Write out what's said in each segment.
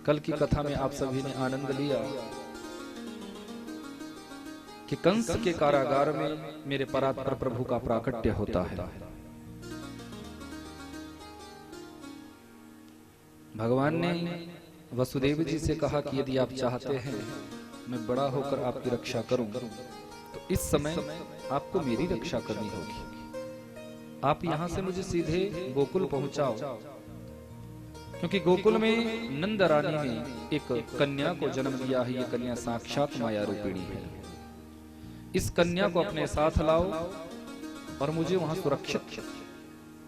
कल की कथा में आप सभी ने आनंद लिया कि कंस के कारागार में मेरे परात्पर प्रभु का प्राकट्य होता है। भगवान ने वसुदेव जी से कहा कि यदि आप चाहते हैं मैं बड़ा होकर आपकी रक्षा करूं तो इस समय आपको मेरी रक्षा करनी होगी। आप यहां से मुझे सीधे गोकुल पहुंचाओ, क्योंकि गोकुल में नंद रानी ने एक कन्या को जन्म दिया है। ये कन्या साक्षात माया रूपिणी है। इस कन्या को अपने साथ लाओ और मुझे वहां सुरक्षित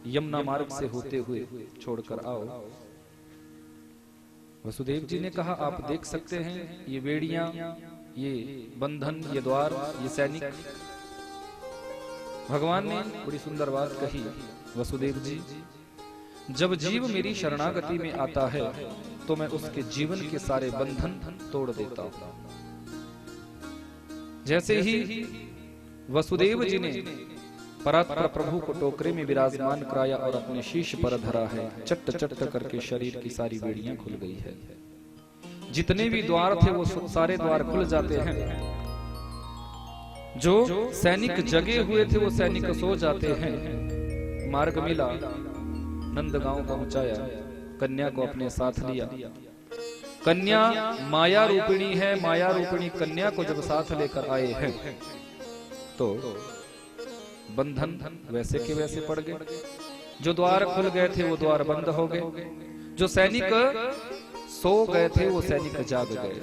यमुना मार्ग से होते हुए छोड़कर आओ। वसुदेव जी ने कहा आप देख सकते हैं ये बेड़ियां, ये बंधन, ये द्वार, ये सैनिक। भगवान ने बड़ी सुंदर बात कही, वसुदेव जी जब जीव मेरी शरणागति में आता है तो मैं उसके जीवन के सारे बंधन तोड़ देता हूं। जैसे ही वसुदेव जी ने परात्पर प्रभु को टोकरे में विराजमान कराया और अपने शीश पर धरा है, चट चट करके शरीर की सारी बेड़ियां खुल गई है। जितने भी द्वार थे वो सारे द्वार खुल जाते हैं। जो सैनिक जगे हुए थे वो सैनिक सो जाते हैं। मार्ग मिला, नंदगांव पहुंचाया, कन्या को अपने साथ लिया। कन्या माया रूपिणी है। माया रूपिणी कन्या को जब साथ लेकर आए हैं तो बंधन वैसे के वैसे पड़ गए। जो द्वार खुल गए थे वो द्वार बंद हो गए। जो सैनिक सो गए थे वो सैनिक जाग गए।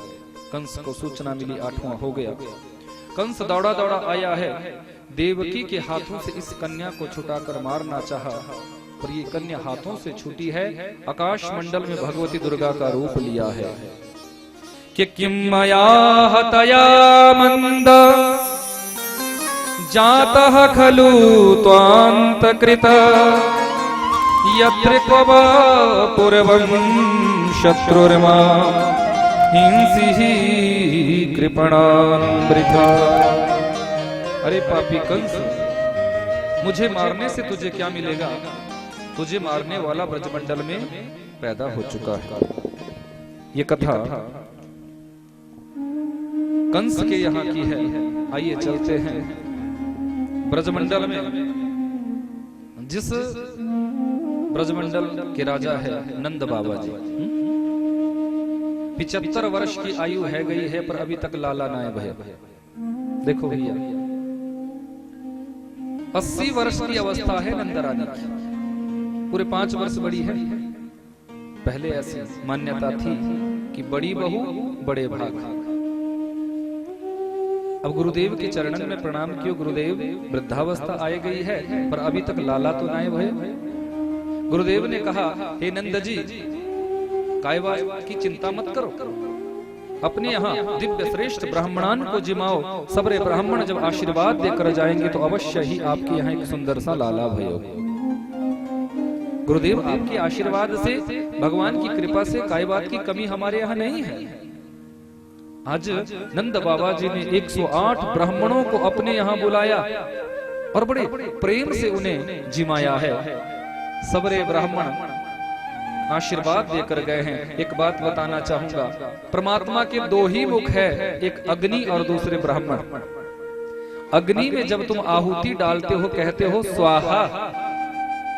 कंस को सूचना मिली, 8वां हो गया। कंस दौड़ा दौड़ा आया है। देवकी के हाथों से इस कन्या को छुटाकर मारना चाहा, पर ये कन्या हाथों से छूटी है। आकाश मंडल में भगवती दुर्गा का रूप लिया है कि किम मया हतया मंद जातः खलु त्वान्तकृत यत्र क्व पूर्वं शत्रुर्मा हिंसी कृपणामृता। अरे पापी कंस, मुझे मारने से तुझे क्या मिलेगा? तुझे मारने वाला ब्रजमंडल में पैदा हो चुका है। ये कथा कंस के यहाँ की है। आइए चलते हैं ब्रजमंडल में। जिस ब्रजमंडल के राजा है नंद बाबा जी, 75 वर्ष की आयु है गई है पर अभी तक लाला नायब है। देखो भैया, 80 वर्ष की अवस्था है नंद रानी की, पूरे 5 वर्ष बड़ी है। पहले ऐसी मान्यता थी कि बड़ी बहू बड़े भाग। अब गुरुदेव के चरणन में प्रणाम कियो। गुरुदेव, वृद्धावस्था आई गई है पर अभी तक लाला तो नायब है। गुरुदेव ने कहा, हे नंद जी, कायवा की चिंता मत करो। अपने यहाँ दिव्य श्रेष्ठ ब्राह्मणान को जिमाओ। सबरे ब्राह्मण जब आशीर्वाद देकर जाएंगे तो अवश्य ही आपके यहाँ एक सुंदर सा लाला भयो। गुरुदेव, आपके आशीर्वाद से, भगवान की कृपा से काई बात की कमी हमारे यहाँ नहीं है। आज नंद बाबा जी ने 108 ब्राह्मणों को अपने यहाँ बुलाया और बड़े प्रेम से उन्हें जिमाया है। सबरे ब्राह्मण आशीर्वाद देकर गए हैं। एक बात बताना चाहूंगा, परमात्मा के 2 ही मुख है, एक अग्नि और दूसरे ब्राह्मण। अग्नि में जब तुम आहुति डालते हो, कहते हो स्वाहा,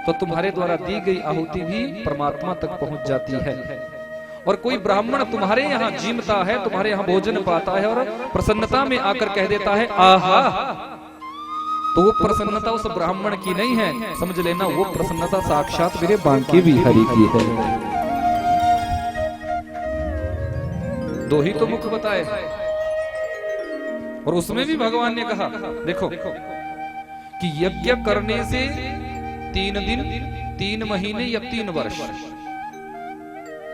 तो तुम्हारे द्वारा दी गई आहुति भी परमात्मा तक पहुंच जाती है। और कोई ब्राह्मण तुम्हारे यहाँ जीमता है, तुम्हारे यहाँ भोजन पाता है और प्रसन्नता में आकर कह देता है आहा, तो वो प्रसन्नता उस ब्राह्मण की नहीं है, समझ लेना वो प्रसन्नता साक्षात मेरे बांके बिहारी की है। 2 ही तो मुख बताए और उसमें भी भगवान ने कहा, देखो कि यज्ञ करने से 3 दिन, 3 महीने या 3 वर्ष,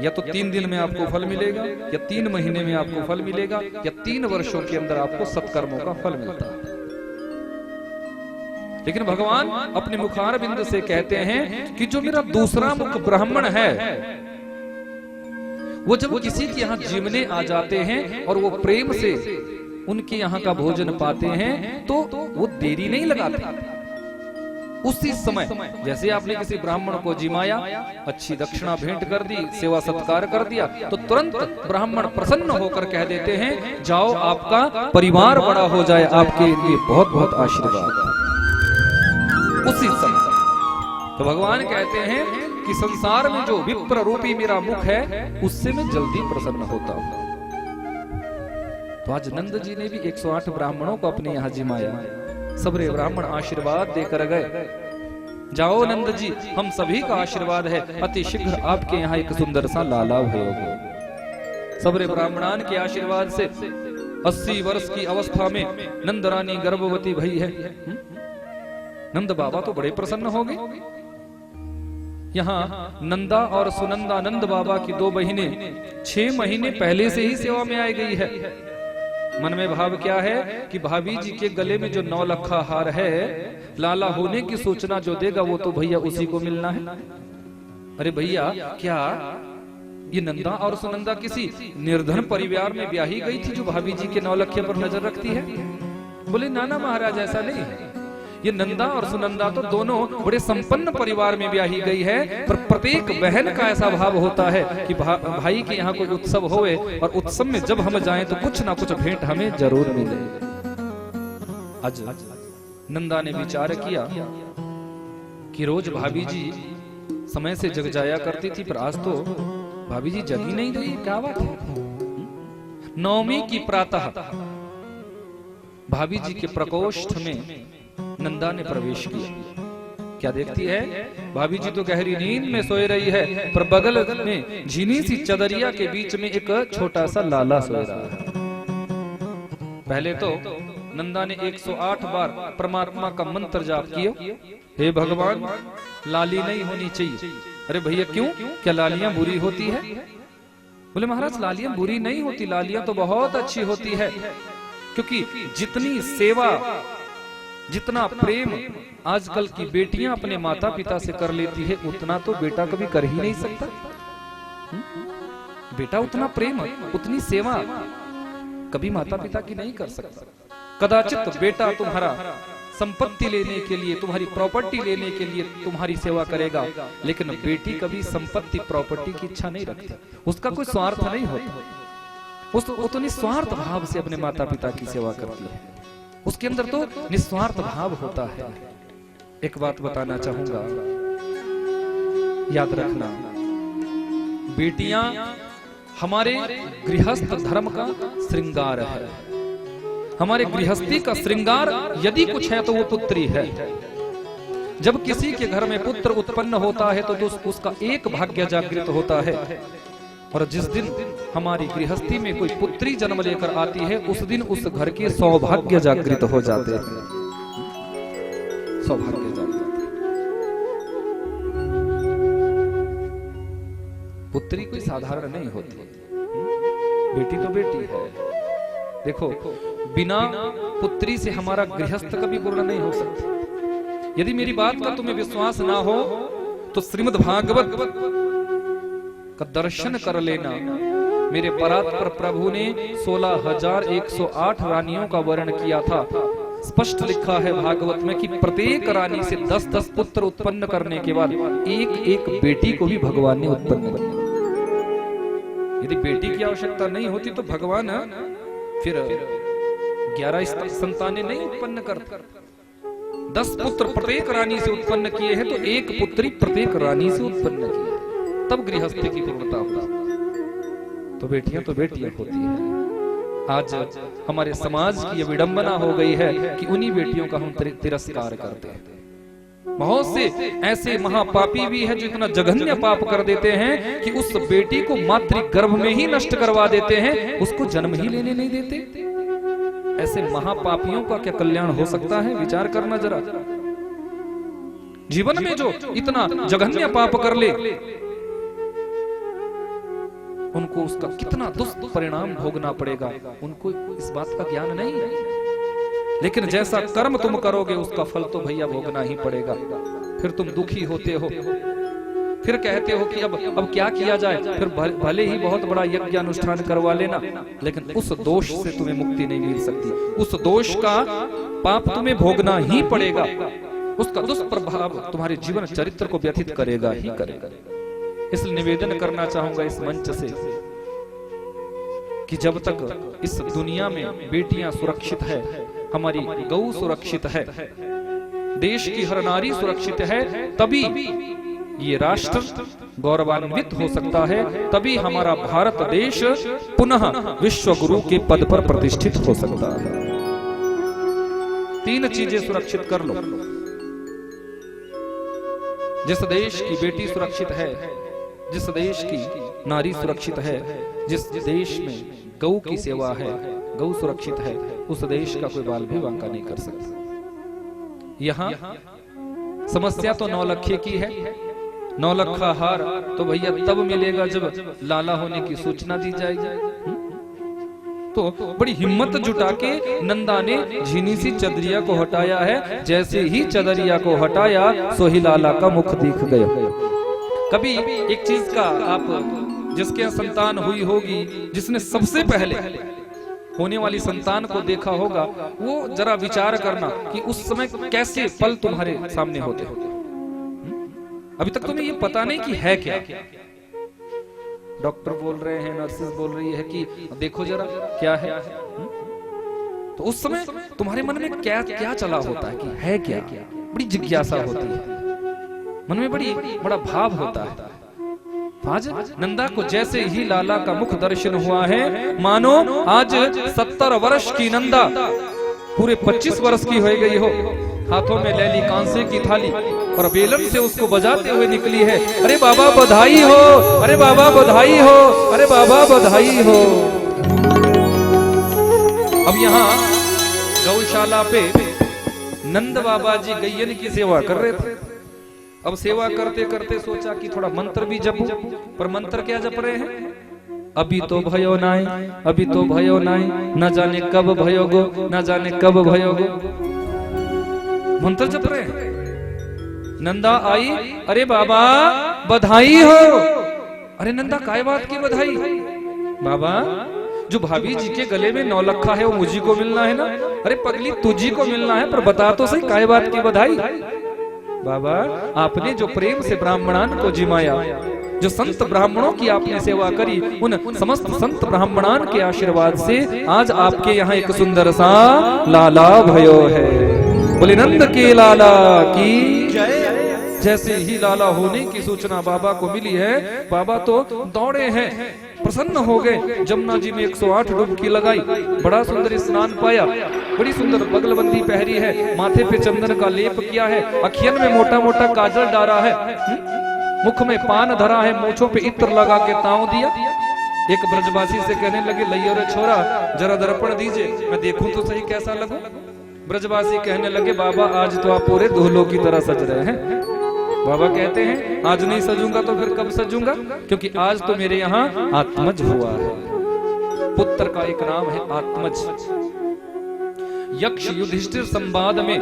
या तो 3 दिन में आपको फल मिलेगा, या 3 महीने में आपको फल मिलेगा, या 3 वर्षों के अंदर आपको सत्कर्मों का फल मिलता है। लेकिन भगवान अपने मुखारबिंद से कहते हैं कि जो मेरा दूसरा मुख ब्राह्मण है, वो जब किसी के यहाँ जीवने आ जाते हैं और वो प्रेम से उनके यहाँ का भोजन पाते हैं तो वो देरी नहीं लगाते। उसी समय जैसे आपने किसी ब्राह्मण को जिमाया, अच्छी दक्षिणा भेंट कर दी, सेवा सत्कार कर दिया, तो तुरंत ब्राह्मण प्रसन्न होकर कह देते हैं जाओ आपका परिवार बड़ा हो जाए, आपके लिए बहुत बहुत आशीर्वाद। उसी समय तो भगवान कहते हैं कि संसार में जो विप्र रूपी मेरा मुख है उससे मैं जल्दी प्रसन्न होता हूं। तो आज नंद जी ने भी 108 ब्राह्मणों को अपने यहाँ जिमाया, सबरे ब्राह्मण आशीर्वाद देकर गए, जाओ नंद जी हम सभी का आशीर्वाद है, अति शीघ्र आपके यहाँ एक सुंदर सा लाला होगा। सबरे ब्राह्मणान के आशीर्वाद से 80 वर्ष की अवस्था में नंद रानी गर्भवती भई है। नंद बाबा तो बड़े प्रसन्न हो गए। यहाँ नंदा और सुनंदा नंद बाबा की 2 बहिनें 6 महीने पहले से ही सेवा में आई गई है। मन में भाव क्या है कि भाभी जी के गले में जो 9 लखा हार है, लाला होने की सूचना जो देगा वो तो भैया उसी को मिलना है। अरे भैया क्या ये नंदा और सुनंदा किसी निर्धन परिवार में ब्याही गई थी जो भाभी जी के 9 लखे पर नजर रखती है? बोले नाना महाराज ऐसा नहीं है, ये नंदा और सुनंदा तो दोनों बड़े संपन्न परिवार में ब्याही गई है, पर प्रत्येक बहन का ऐसा भाव होता है कि भाई के यहाँ कोई उत्सव होए और उत्सव में जब हम जाएं तो कुछ ना कुछ भेंट हमें जरूर मिले। आज नंदा ने विचार किया कि रोज भाभी जी समय से जग जाया करती थी, पर आज तो भाभी जी जग ही नहीं रही, क्या बात है। 9वीं की प्रातः भाभी जी के प्रकोष्ठ में नंदा ने प्रवेश किया। क्या देखती है? भाभी जी तो गहरी नींद में सोए रही है, पर बगल में झीनी सी चदरिया के बीच में एक छोटा सा लाला सोए रहा है। पहले तो नंदा ने 108 बार परमात्मा का मंत्र जाप किया, हे भगवान लाली नहीं होनी चाहिए। अरे भैया क्यों, क्या लालियां बुरी होती है? बोले महाराज लालियां बुरी नहीं होती, लालियां तो बहुत अच्छी होती है, क्योंकि जितनी सेवा जितना प्रेम आजकल की बेटियां अपने माता पिता से कर लेती है उतना तो बेटा कभी कर ही नहीं सकता। बेटा उतना प्रेम उतनी सेवा कभी माता पिता की नहीं कर सकता। कदाचित बेटा तुम्हारा संपत्ति लेने के लिए, तुम्हारी प्रॉपर्टी लेने के लिए तुम्हारी सेवा करेगा, लेकिन बेटी कभी संपत्ति प्रॉपर्टी की इच्छा नहीं रखती, उसका कोई स्वार्थ नहीं होता, उस तो निस्वार्थ भाव से अपने माता पिता की सेवा करती है, उसके अंदर तो निस्वार्थ भाव होता है। एक बात बताना चाहूंगा, याद रखना, बेटियां हमारे गृहस्थ धर्म का श्रृंगार है। हमारे गृहस्थी का श्रृंगार यदि कुछ है तो वो पुत्री है। जब किसी के घर में पुत्र उत्पन्न होता है तो उसका एक भाग्य जागृत होता है, और जिस दिन हमारी गृहस्थी में कोई पुत्री जन्म लेकर आती है उस दिन उस घर के सौभाग्य जागृत हो जाते हैं। सौभाग्य जागृत। पुत्री कोई साधारण नहीं होती, बेटी तो बेटी है। देखो बिना पुत्री से हमारा गृहस्थ कभी पूर्ण नहीं हो सकता। यदि मेरी बात का तुम्हें विश्वास ना हो तो श्रीमद् भागवत का दर्शन कर लेना। मेरे परात्पर प्रभु ने 16,108 रानियों का वर्णन किया था। स्पष्ट लिखा है भागवत में कि प्रत्येक रानी से 10-10 पुत्र उत्पन्न करने के बाद एक एक बेटी को भी भगवान ने उत्पन्न किया। यदि बेटी की आवश्यकता नहीं होती तो भगवान फिर 11 संतानें नहीं उत्पन्न करते। 10 पुत्र प्रत्येक रानी से उत्पन्न किए हैं तो एक पुत्री प्रत्येक रानी से उत्पन्न की है, तब गृहस्थी की पूर्णता होती। तो बेटियां होती है। आज हमारे समाज की यह विडंबना हो गई है कि उन्हीं बेटियों का हम तिरस्कार करते हैं। बहुत से ऐसे महापापी भी हैं जो इतना जघन्य पाप कर देते हैं कि उस बेटी को मातृ गर्भ में ही नष्ट करवा देते हैं, उसको जन्म ही लेने नहीं देते। ऐसे महापापियों का क्या कल्याण हो सकता है? विचार करना जरा। जीवन में जो इतना जघन्य पाप कर ले उनको उसका कितना दुष्परिणाम भोगना पड़ेगा, उनको इस बात का ज्ञान नहीं है। लेकिन जैसा कर्म तुम करोगे उसका फल तो भैया भोगना ही पड़ेगा। फिर तुम दुखी होते हो, फिर कहते हो कि अब क्या किया जाए, फिर भले ही बहुत बड़ा यज्ञ अनुष्ठान करवा लेना, लेकिन उस दोष से तुम्हें मुक्ति नहीं मिल सकती। उस दोष का पाप तुम्हें भोगना ही पड़ेगा। उसका दुष्प्रभाव तुम्हारे जीवन चरित्र को व्यथित करेगा ही करेगा। इसलिए निवेदन करना चाहूंगा इस मंच से कि जब तक इस दुनिया में बेटियां सुरक्षित है, हमारी गौ सुरक्षित है, देश की हर नारी सुरक्षित है, तभी ये राष्ट्र गौरवान्वित हो सकता है, तभी हमारा भारत देश पुनः विश्व गुरु के पद पर प्रतिष्ठित हो सकता है। 3 चीजें सुरक्षित कर लो। जिस देश की बेटी सुरक्षित है, जिस देश की नारी सुरक्षित है, जिस देश में गौ की सेवा है, गौ सुरक्षित है, उस देश का कोई बाल भी वांका नहीं कर सकता। यहाँ समस्या तो 9 लखे की है। 9 लखा हार तो भैया तब मिलेगा जब लाला होने की सूचना दी जाएगी। तो बड़ी हिम्मत जुटा के नंदा ने झीनी सी चदरिया को हटाया है। जैसे ही चदरिया को हटाया सो ही लाला का मुख दिख गया। कभी एक चीज का आप जिसके संतान हुई होगी, जिसने सबसे पहले होने वाली संतान को देखा होगा, वो जरा विचार करना कि उस समय कैसे पल तुम्हारे सामने होते। अभी तक तुम्हें ये पता नहीं कि है क्या। डॉक्टर बोल रहे हैं, नर्सेस बोल रही है कि देखो जरा क्या है। तो उस समय तुम्हारे मन में क्या क्या चला होता है कि है क्या। बड़ी जिज्ञासा होती है, मन में बड़ा भाव होता है। आज नंदा को जैसे ही लाला का मुख दर्शन हुआ है, मानो आज 70 वर्ष की नंदा पूरे 25 वर्ष की हो गई हो। हाथों में ले ली कांसे की थाली और बेलन से उसको बजाते हुए निकली है। अरे बाबा बधाई हो, अरे बाबा बधाई हो, अरे बाबा बधाई हो। अब यहाँ गौशाला पे नंद बाबा जी गैयन की सेवा कर रहे थे। अब सेवा करते करते सोचा कि थोड़ा मंत्र भी जपूं, पर मंत्र क्या जप रहे हैं? अभी तो भयो नाई, अभी तो भयो नाई, न जाने कब भयो गो, न जाने कब भयो गो। मंत्र जप रहे हैं। नंदा आई, अरे बाबा बधाई हो। अरे नंदा काय बात की बधाई? बाबा जो भाभी जी के गले में 9 लखा है वो मुझी को मिलना है ना। अरे पगली तुझी को मिलना है, पर बता तो सही काय बात की बधाई? बाबा आपने जो प्रेम से ब्राह्मणान को जिमाया, जो संत ब्राह्मणों की आपने सेवा करी, उन समस्त संत ब्राह्मणान के आशीर्वाद से आज आपके यहाँ एक सुंदर सा लाला भयो है। बोले नंद के लाला की जय। जैसे ही लाला होने की सूचना बाबा को मिली है, बाबा तो दौड़े हैं, प्रसन्न हो गए। जमुना जी में 108 डुबकी लगाई, बड़ा सुंदर स्नान पाया, बड़ी सुंदर बगलबंदी पहरी है, माथे पे चंदन का लेप किया है, अखियन में मोटा मोटा काजल डाला है, मुख में पान धरा है, मूंछों पे इत्र लगा के ताव दिया। एक ब्रजवासी से कहने लगे, लइयो रे छोरा जरा दर्पण दीजिए, मैं देखूं तो सही कैसा लगूं। ब्रजवासी कहने लगे, बाबा आज तो आप पूरे दूल्हों की तरह सज रहे हैं। बाबा कहते हैं, आज नहीं सजूंगा तो फिर कब सजूंगा, क्योंकि आज तो मेरे यहाँ आत्मज हुआ है। पुत्र का एक नाम है आत्मज। यक्ष युधिष्ठिर संवाद में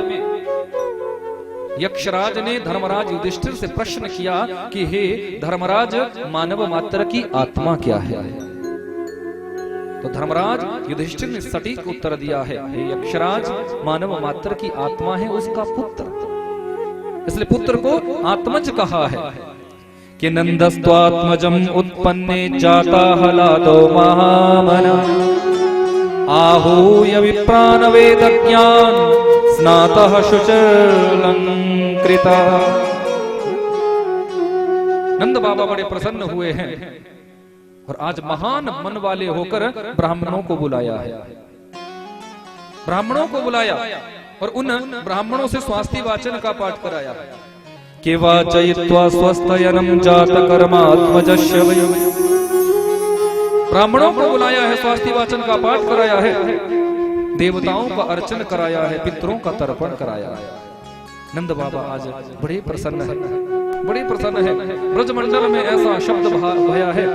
यक्षराज ने धर्मराज युधिष्ठिर से प्रश्न किया कि हे धर्मराज, मानव मात्र की आत्मा क्या है? तो धर्मराज युधिष्ठिर ने सटीक उत्तर दिया है, हे यक्षराज, मानव मात्र की आत्मा है उसका पुत्र। इसलिए पुत्र को आत्मज कहा है कि नंदस्त्वात्मजम उत्पन्ने जाता हलादो महामना आहूय विप्रान वेद ज्ञान स्नातः शुचिर्लंकृता। नंद बाबा बड़े प्रसन्न हुए हैं और आज महान मन वाले होकर ब्राह्मणों को बुलाया है। ब्राह्मणों को बुलाया और उन ब्राह्मणों से स्वास्थ्य वाचन का पाठ कराया। के वाचयित्वा स्वस्थयनम जात कर्मात्मजस्य वै। ब्राह्मणों को बुलाया है, स्वास्थ्य वाचन का पाठ कराया है, देवताओं का अर्चन कराया है, पितरों का तर्पण कराया है। नंद बाबा आज बड़े प्रसन्न है, बड़े प्रसन्न है। ब्रजमंडल में ऐसा शब्द भया है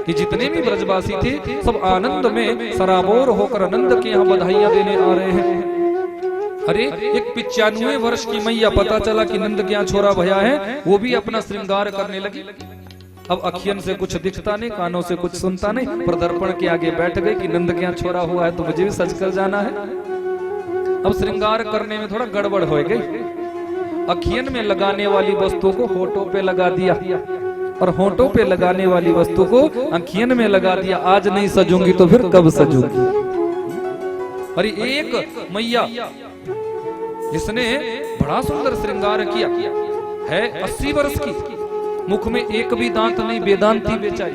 कि जितने भी ब्रजवासी थे सब आनंद में सराबोर होकर नंद के यहाँ बधाइयां देने आ रहे हैं। अरे एक 95 वर्ष की मैया, पता चला कि नंद के यहाँ छोरा भया है, वो भी अपना श्रृंगार करने लगी। अब अखियन से कुछ दिखता नहीं, कानों से कुछ सुनता नहीं, पर दर्पण के आगे बैठ गए कि नंद के यहाँ छोरा हुआ है तो मुझे भी सज कर जाना है। अब श्रृंगार करने में थोड़ा गड़बड़ हो गई अखियन में लगाने वाली वस्तु को होठों पे लगा दिया और होठों पे लगाने वाली वस्तु को अखियन में लगा दिया। आज नहीं सजूंगी तो फिर कब सजूंगी। और एक मैया जिसने बड़ा सुंदर श्रृंगार किया है, 80 वर्ष की, मुख में एक भी दांत नहीं, वेदांती बेचारी।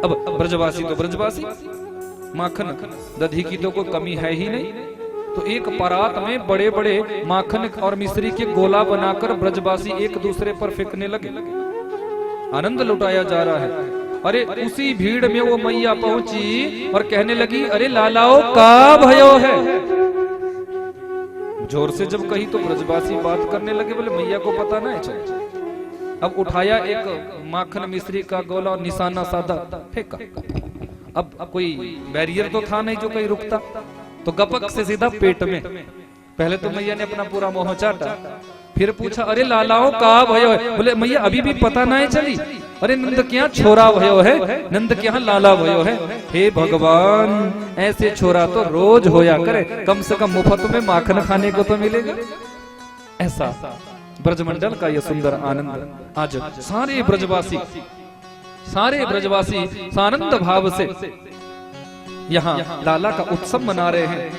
अब ब्रजवासी तो ब्रजवासी, माखन दधी की तो कोई कमी है ही नहीं। तो एक परात में बड़े बड़े माखन और मिश्री के गोला बनाकर ब्रजवासी एक दूसरे पर फेंकने लगे, आनंद लुटाया जा रहा है। अरे उसी भीड़ में वो मैया पहुंची और कहने लगी, अरे लालाओ का भयो है। जोर से जब कही तो ब्रजवासी बात करने लगे, बोले मैया को पता ना है। अब उठाया एक माखन मिश्री का गोला और निशाना साधा फेंका। अब कोई बैरियर तो था नहीं जो कहीं रुकता, तो गपक से सीधा पेट में। पहले तो मैया ने अपना पूरा मोह चाटा, फिर पूछा, अरे लालाओ का भयो है। बोले मैया अभी भी पता नहीं चली। अरे नंद क्या छोरा भयो है, नंद क्या लाला भयो है। हे भगवान, ऐसे छोरा तो रोज होया करे, कम से कम मुफ्त में माखन खाने को तो मिलेगा। ऐसा ब्रजमंडल का यह सुंदर आनंद आज सारे ब्रजवासी सानंद भाव से यहाँ लाला का उत्सव मना रहे हैं।